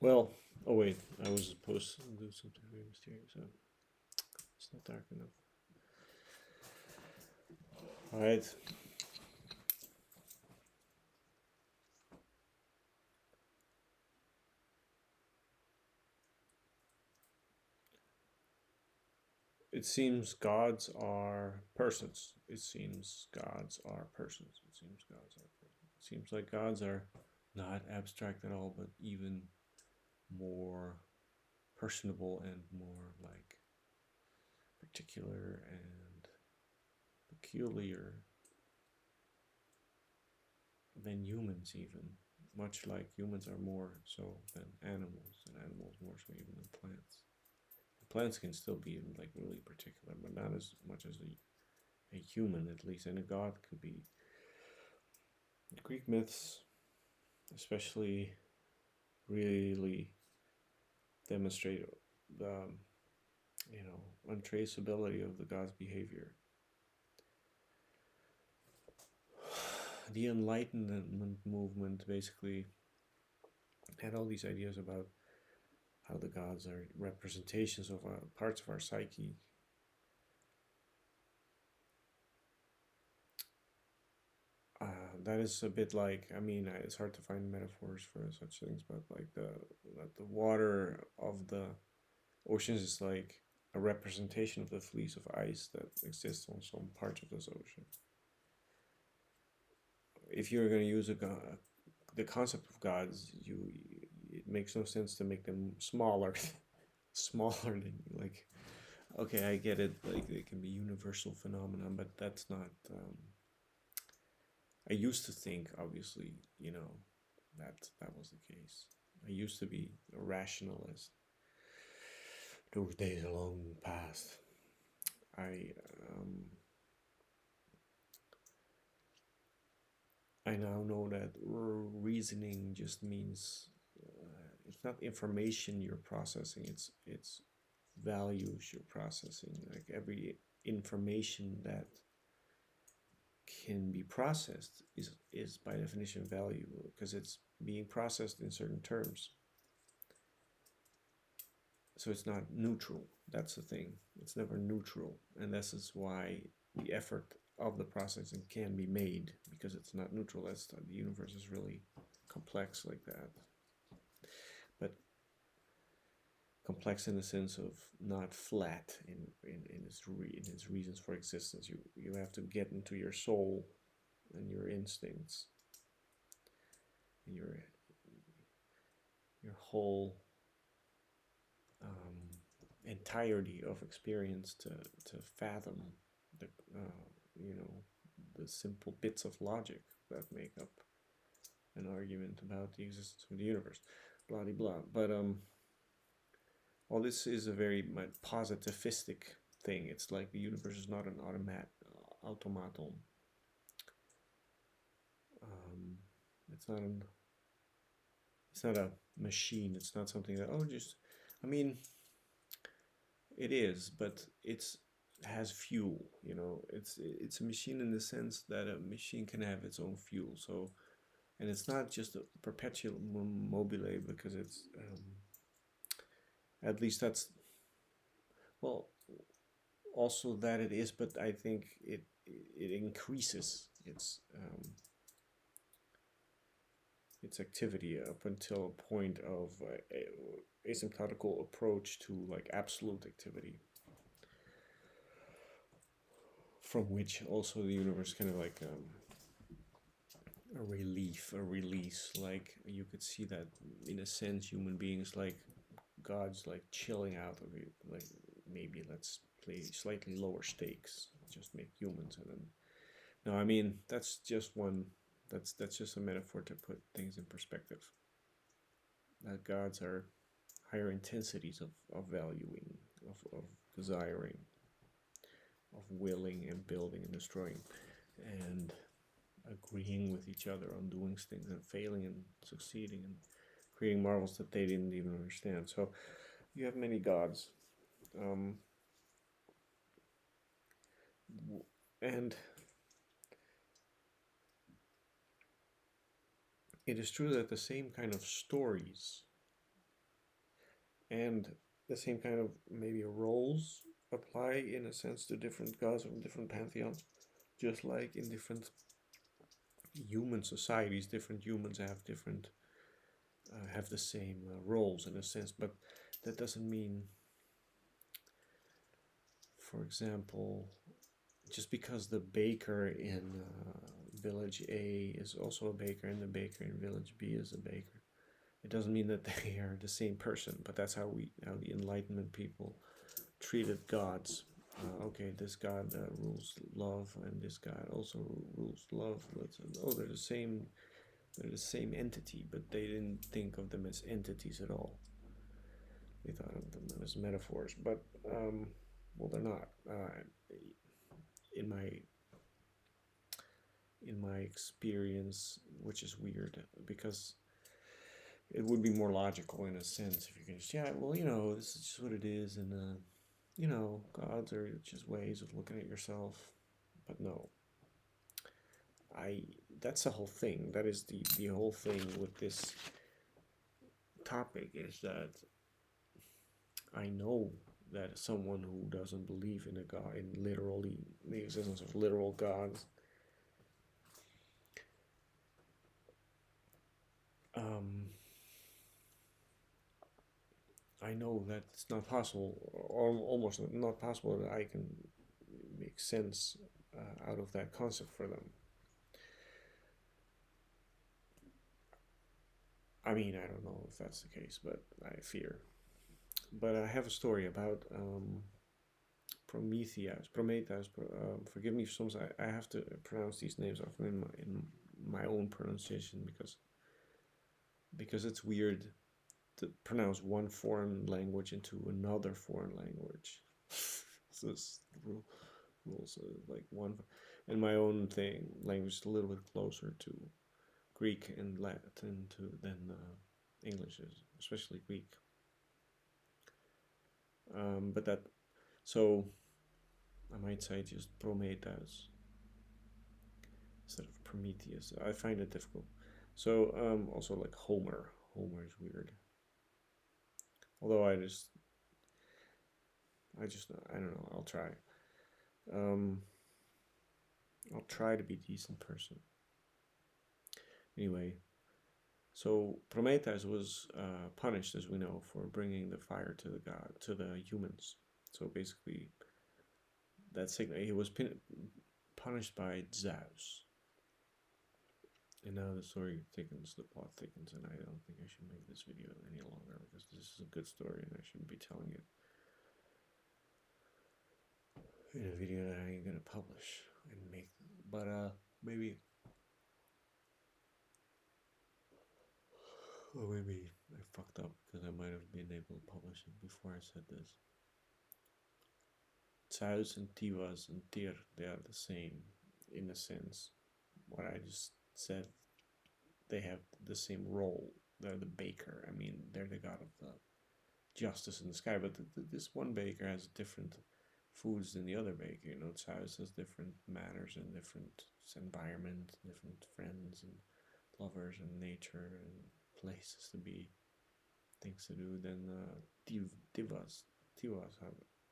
Well, oh wait, I was supposed to do something very mysterious, so it's not dark enough. Alright. It seems gods are persons. It seems gods are persons. It seems gods are persons. It seems like gods are not abstract at all, but even more personable and more like particular and peculiar than humans, even. Much like humans are more so than animals, and animals more so even than plants. Plants can still be like really particular, but not as much as a human, at least, and a god could be. The Greek myths, especially, really demonstrate the untraceability of the god's behavior. The Enlightenment movement basically had all these ideas about how the gods are representations of parts of our psyche. That is a bit like, I mean, it's hard to find metaphors for such things, but like the water of the oceans is like a representation of the fleece of ice that exists on some parts of this ocean. If you're going to use the concept of gods, it makes no sense to make them smaller, smaller than like. Okay, I get it. Like they can be universal phenomenon, but that's not. I used to think, obviously, that was the case. I used to be a rationalist. Those days are long past. I um, I now know that reasoning just means it's not information you're processing. It's values you're processing. Like every information that can be processed is by definition valuable because it's being processed in certain terms. So it's not neutral. That's the thing. It's never neutral, and this is why the effort of the processing can be made because it's not neutral. That's the universe is really complex like that, but complex in the sense of not flat in its reasons for existence. You have to get into your soul and your instincts and your whole entirety of experience to fathom the the simple bits of logic that make up an argument about the existence of the universe, blah blah blah. But all this is a very positivistic thing. It's like the universe is not an automaton. Um, it's not an it's not a machine. It's not something that just. I mean, it is, but it has fuel. It's a machine in the sense that a machine can have its own fuel. So, and it's not just a perpetual mobile because it's at least that's well also that it is, but I think it increases its activity up until a point of asymptotical approach to like absolute activity, from which also the universe kind of like a relief, a release. Like you could see that in a sense, human beings like gods like chilling out of it. Like maybe let's play slightly lower stakes, just make humans, and then no, I mean that's just one. That's just a metaphor to put things in perspective. That gods are higher intensities of valuing, of desiring, of willing and building and destroying, and agreeing with each other on doing things and failing and succeeding and creating marvels that they didn't even understand. So you have many gods. And it is true that the same kind of stories and the same kind of maybe roles apply in a sense to different gods from different pantheons, just like in different human societies, different humans have the same roles in a sense, but that doesn't mean, for example, just because the baker in village A is also a baker and the baker in village B is a baker, it doesn't mean that they are the same person. But that's how the Enlightenment people treated gods. Okay, this god rules love, and this god also rules love. Oh, they're the same entity, but they didn't think of them as entities at all. They thought of them as metaphors, but well, they're not. In my in my experience, which is weird because it would be more logical in a sense if you can just, yeah, well, this is just what it is, and gods are just ways of looking at yourself. But no, I that's the whole thing. That is the whole thing with this topic, is that I know that someone who doesn't believe in a god, in literally the existence of literal gods, um, I know that it's not possible, or almost not possible, that I can make sense out of that concept for them. I mean, I don't know if that's the case, but I fear. But I have a story about Prometheus. Forgive me, sometimes I have to pronounce these names often in my own pronunciation because it's weird to pronounce one foreign language into another foreign language. So this rules like one, and my own language is a little bit closer to Greek and Latin than English is, especially Greek. But that, so I might say just Prometheus instead of Prometheus. I find it difficult. So also like Homer. Homer is weird. Although I don't know. I'll try. Um, I'll try to be a decent person. Anyway, so Prometheus was punished, as we know, for bringing the fire to the humans. So basically, he was punished by Zeus. And now the story thickens, the plot thickens, and I don't think I should make this video any longer because this is a good story and I shouldn't be telling it in a video that I ain't gonna publish and make. But maybe I fucked up because I might have been able to publish it before I said this. Zeus and Tiwaz and Tyr, they are the same in a sense. What I just said, they have the same role. They're the baker. I mean, they're the god of the justice in the sky. But this one baker has different foods than the other baker. Zeus has different manners and different environment, different friends and lovers and nature and places to be, things to do than Tiwaz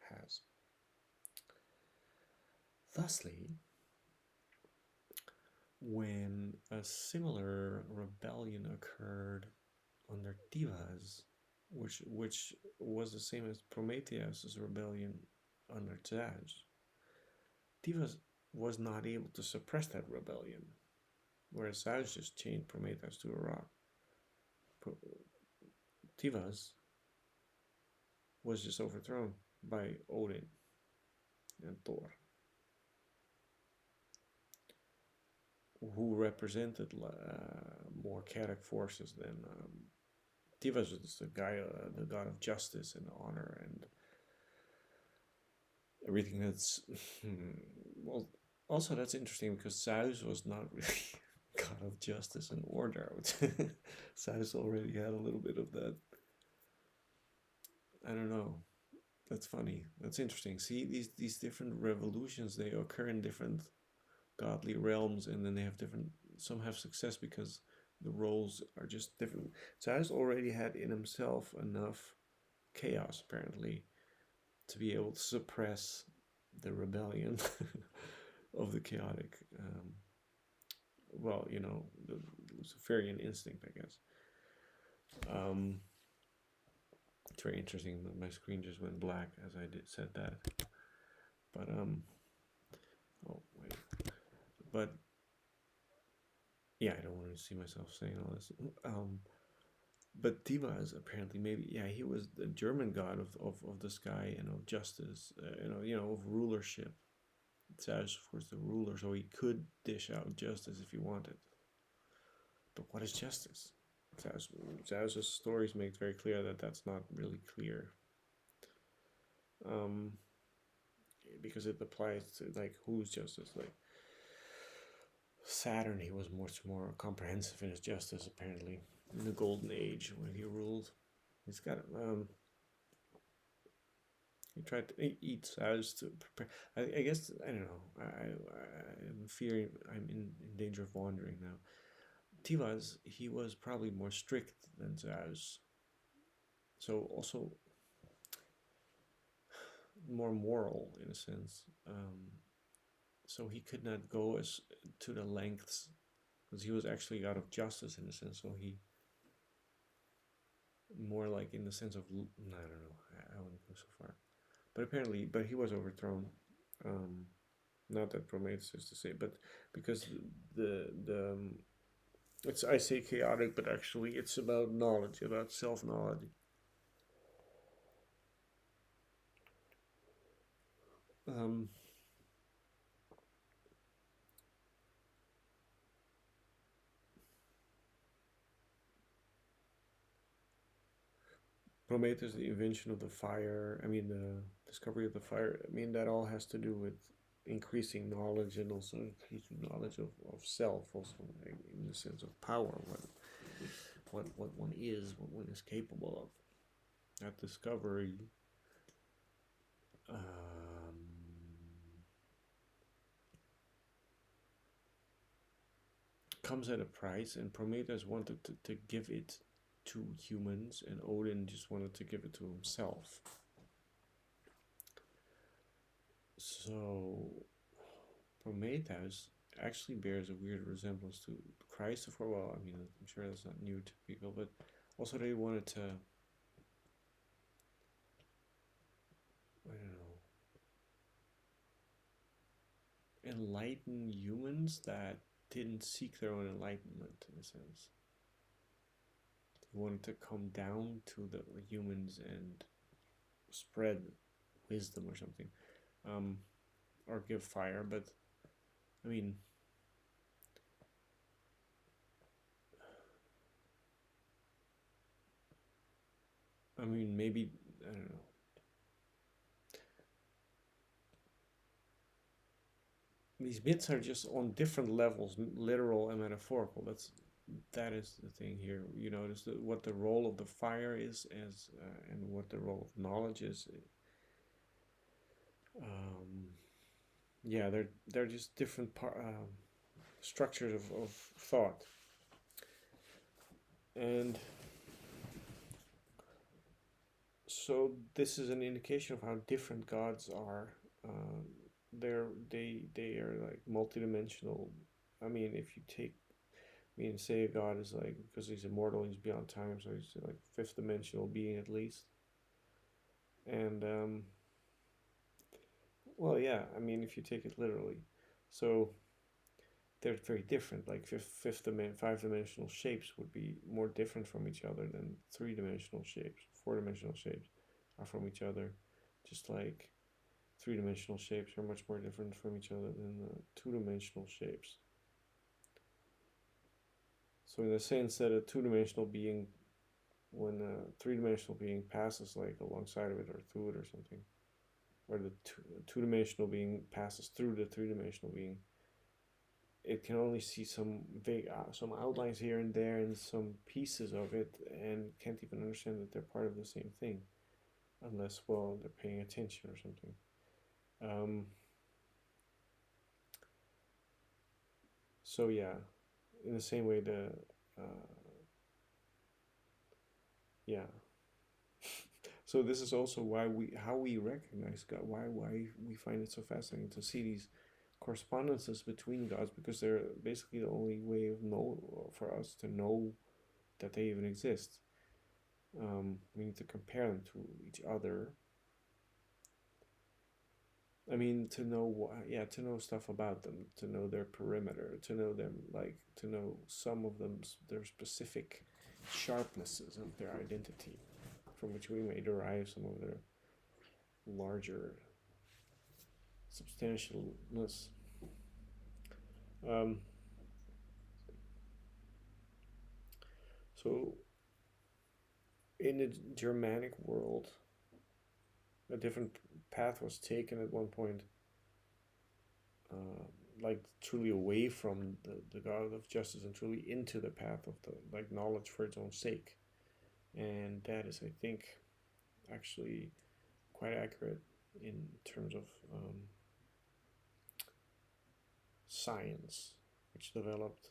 has. Thusly, when a similar rebellion occurred under Tiwaz, which was the same as Prometheus' rebellion under Zeus, Tiwaz was not able to suppress that rebellion, whereas Zeus just chained Prometheus to a rock. Tiwaz was just overthrown by Odin and Thor, who represented more chaotic forces than Tiwaz was the god of justice and honor and everything that's well. Also, that's interesting because Zeus was not really god of justice and order. Zeus already had a little bit of that. I don't know. That's funny. That's interesting. See, these different revolutions, they occur in different godly realms, and then they have different. Some have success because the roles are just different. Zeus already had in himself enough chaos apparently to be able to suppress the rebellion of the chaotic. Well, the Luciferian instinct, I guess. Um, it's very interesting. My screen just went black as I said that. But oh wait. But yeah, I don't want to see myself saying all this. But Tiwaz apparently, maybe, yeah, he was the German god of the sky and of justice, of rulership. Zeus, of course, the ruler, so he could dish out justice if he wanted. But what is justice? Zeus's stories make it very clear that that's not really clear. Because it applies to like who's justice. Like Saturn, he was much more comprehensive in his justice apparently in the Golden Age when he ruled. He's got he tried to eat Zeus to prepare. I guess I don't know. I'm fearing I'm in danger of wandering now. Tiwaz, he was probably more strict than Zeus, so also more moral in a sense. So he could not go as to the lengths because he was actually god of justice in a sense. So he more like in the sense of I don't know. I wouldn't go so far, but apparently, but he was overthrown. Not that Prometheus is to say, but because the it's I say chaotic, but actually it's about knowledge, about self knowledge. Um, Prometheus, the invention of the fire. I mean, the discovery of the fire. I mean, that all has to do with increasing knowledge and also increasing knowledge of self, also in the sense of power. What one is, what one is capable of. That discovery comes at a price, and Prometheus wanted to give it to humans, and Odin just wanted to give it to himself. So Prometheus actually bears a weird resemblance to Christ. Well, I mean, I'm sure that's not new to people, but also they wanted to, I don't know, enlighten humans that didn't seek their own enlightenment in a sense. They wanted to come down to the humans and spread wisdom or something, or give fire. But I mean, maybe I don't know. These myths are just on different levels, literal and metaphorical. That is the thing here. You notice what the role of the fire is as and what the role of knowledge is. Yeah, they're just different structures of thought, and so this is an indication of how different gods are. They are like multidimensional. I mean, if you take, say a god is like, because he's immortal, he's beyond time, so he's like fifth dimensional being at least. And well, yeah, I mean, if you take it literally, so they're very different. Like five dimensional shapes would be more different from each other than three dimensional shapes. Four dimensional shapes are from each other, just like three dimensional shapes are much more different from each other than two dimensional shapes. So in the sense that a two dimensional being, when a three dimensional being passes like alongside of it or through it or something, or the two dimensional being passes through the three dimensional being, it can only see some vague some outlines here and there and some pieces of it, and can't even understand that they're part of the same thing, unless, well, they're paying attention or something. So yeah, in the same way, yeah. So this is also why how we recognize God, why we find it so fascinating to see these correspondences between gods, because they're basically the only way of know for us to know that they even exist. We need to compare them to each other. I mean, to know yeah, to know stuff about them, to know their perimeter, to know them, like to know some of them, their specific sharpnesses of their identity, from which we may derive some of their larger substantialness. Um, so, in the Germanic world, a different path was taken at one point, like truly away from the god of justice and truly into the path of the like knowledge for its own sake. And that is, I think, actually quite accurate in terms of science, which developed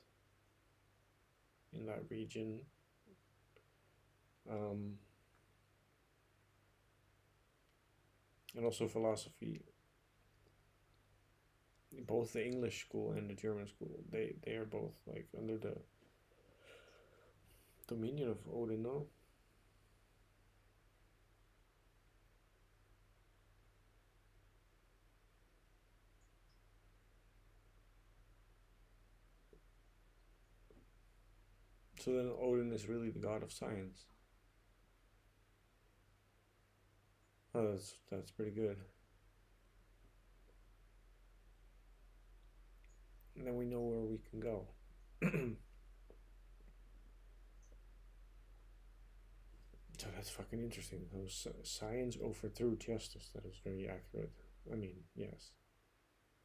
in that region. Um, and also philosophy, both the English school and the German school, they are both like under the dominion of Odin, no? So then Odin is really the god of science. Oh, that's pretty good. And then we know where we can go. So that's fucking interesting. Those science overthrew justice. That is very accurate. I mean, yes,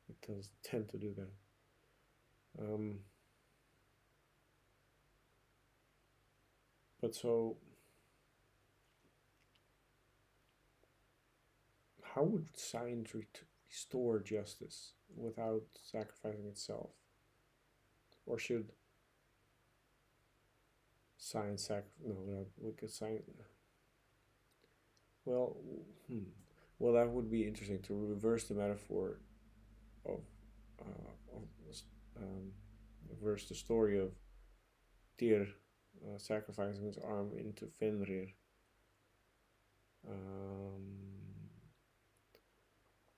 it does tend to do that. But so, how would science restore justice without sacrificing itself? Or should science no, not because science. Well, well, that would be interesting to reverse the metaphor of, of reverse the story of Tyr sacrificing his arm into Fenrir.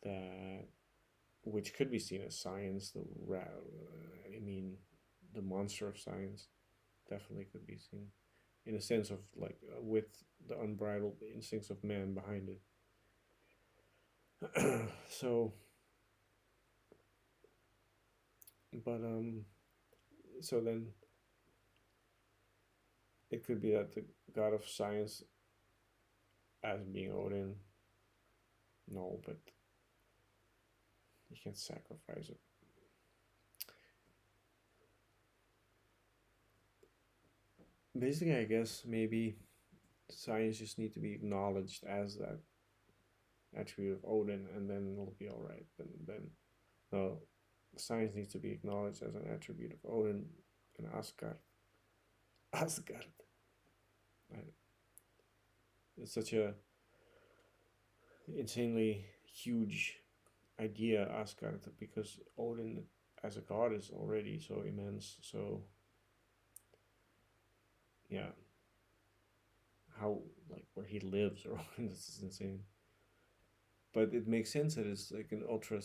That which could be seen as science. I mean, the monster of science definitely could be seen in a sense of like with the unbridled instincts of man behind it. So, but so then it could be that the god of science, as being Odin, no, but you can't sacrifice it. Basically, I guess maybe science just need to be acknowledged as that attribute of Odin, and then it'll be all right. Then no, science needs to be acknowledged as an attribute of Odin and Asgard. Asgard. It's such a insanely huge idea, Asgard, because Odin as a god is already so immense. So yeah, how like where he lives or this is insane. But it makes sense that it's like an ultra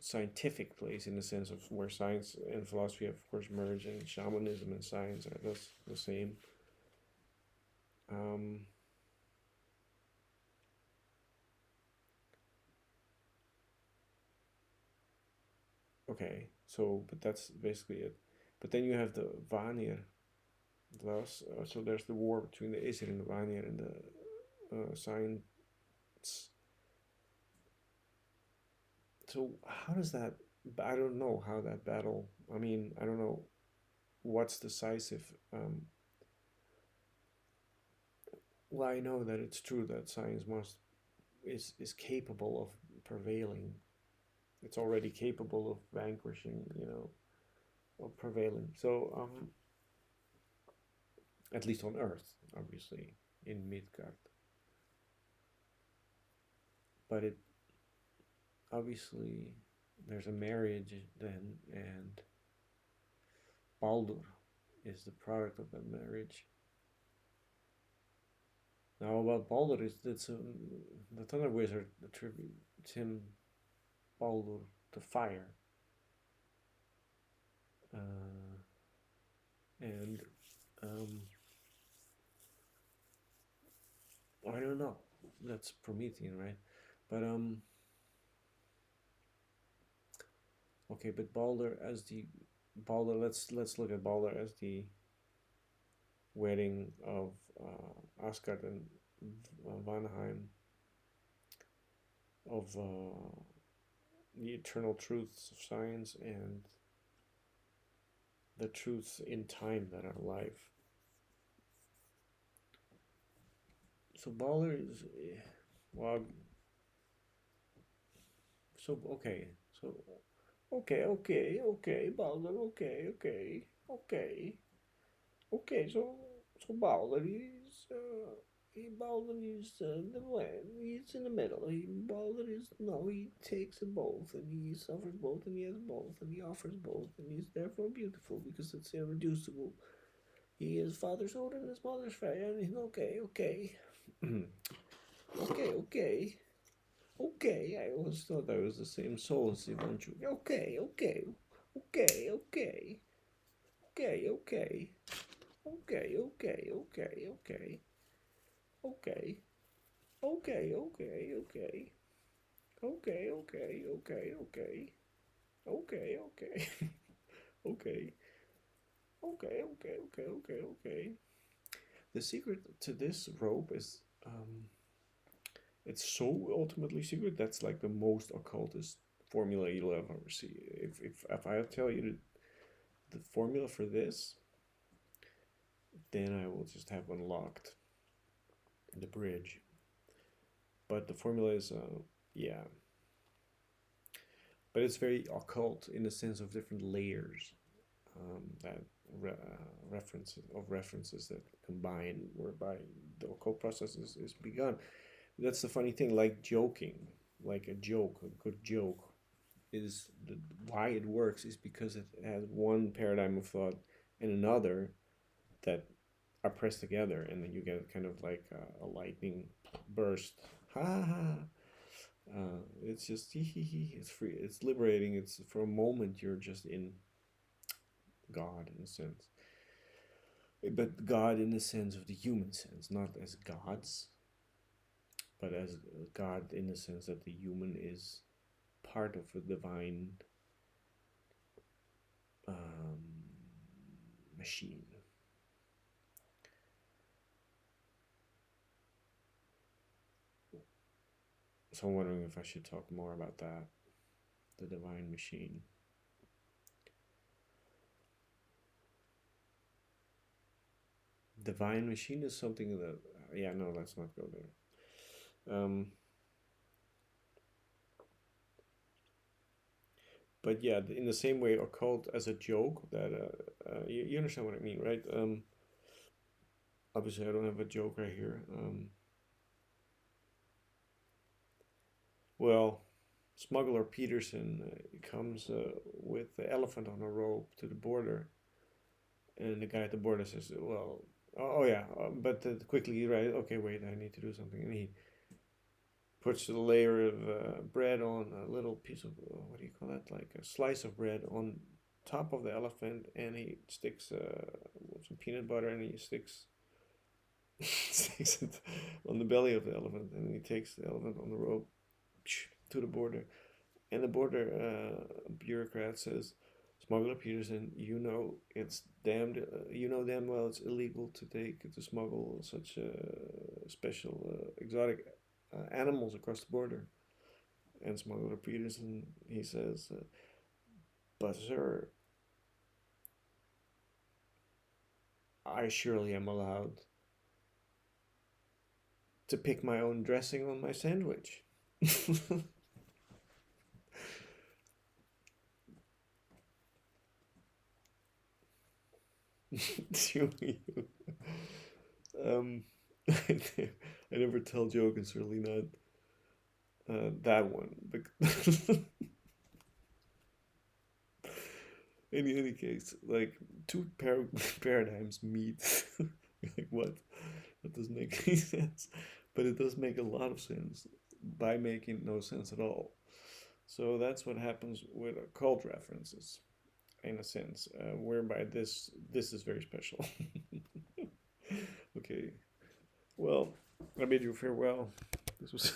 scientific place in the sense of where science and philosophy have, of course, merged, and shamanism and science are thus the same. Okay, so but that's basically it. But then you have the Vanir. Thus, so there's the war between the Aesir and the Vanir and the science. So how does that? I don't know how that battle. I mean, I don't know what's decisive. Well, I know that it's true that science is capable of prevailing. It's already capable of vanquishing, of prevailing. So, at least on Earth, obviously, in Midgard. but it obviously there's a marriage then, and Baldur is the product of that marriage. Now about Baldur is that the Thunder Wizard attributes him Baldur to fire, uh, and um, I don't know. That's Promethean, right? But okay, but Baldur as the Baldur. Let's look at Baldur as the wedding of Asgard and Vanheim, of the eternal truths of science and the truths in time that are life. So Baldur is well. So okay, so okay, Baldur, okay. So Baldur is Baldur is the one. He's in the middle. Baldur is no. He takes both, and he suffers both, and he has both, and he offers both, and he's therefore beautiful because it's irreducible. He is father's Odin and his mother's Freya, and he's okay. Okay. I always thought I was the same soul as Ivanchu. Okay. Okay. Okay. Okay. Okay. The secret to this rope is it's so ultimately secret that's like the most occultist formula you'll ever see. If I tell you the formula for this, then I will just have unlocked the bridge. But the formula is yeah, but it's very occult in the sense of different layers that references that combine, whereby the occult process is begun. That's the funny thing, like joking, like a good joke is why it works is because it has one paradigm of thought and another that are pressed together, and then you get kind of like a lightning burst. Ha ha ha. It's just it's free, it's liberating, it's for a moment you're just in God in a sense, but God in the sense of the human sense, not as gods, but as God in the sense that the human is part of a divine machine. So I'm wondering if I should talk more about that, the divine machine. Divine machine is something that, yeah, no, let's not go there. But yeah, in the same way, occult as a joke, that you understand what I mean, right? Obviously, I don't have a joke right here. Well, smuggler Peterson comes with the elephant on a rope to the border, and the guy at the border says, "Well, oh yeah, but quickly, right? Okay, wait, I need to do something." And he puts a layer of bread on a little piece of what do you call that? Like a slice of bread on top of the elephant, and he sticks some peanut butter, and he sticks it on the belly of the elephant, and he takes the elephant on the rope to the border, and the border bureaucrat says, "Smuggler Peterson, you know it's damned. You know damn well it's illegal to smuggle such special exotic animals across the border." And Smuggler Peterson, he says, "But sir, I surely am allowed to pick my own dressing on my sandwich." um, I never tell joke, and certainly not That one. In any case, like two paradigms meet. Like what? That doesn't make any sense. But it does make a lot of sense by making no sense at all. So that's what happens with occult references, in a sense, whereby this is very special. Okay. Well, I bid you farewell. This was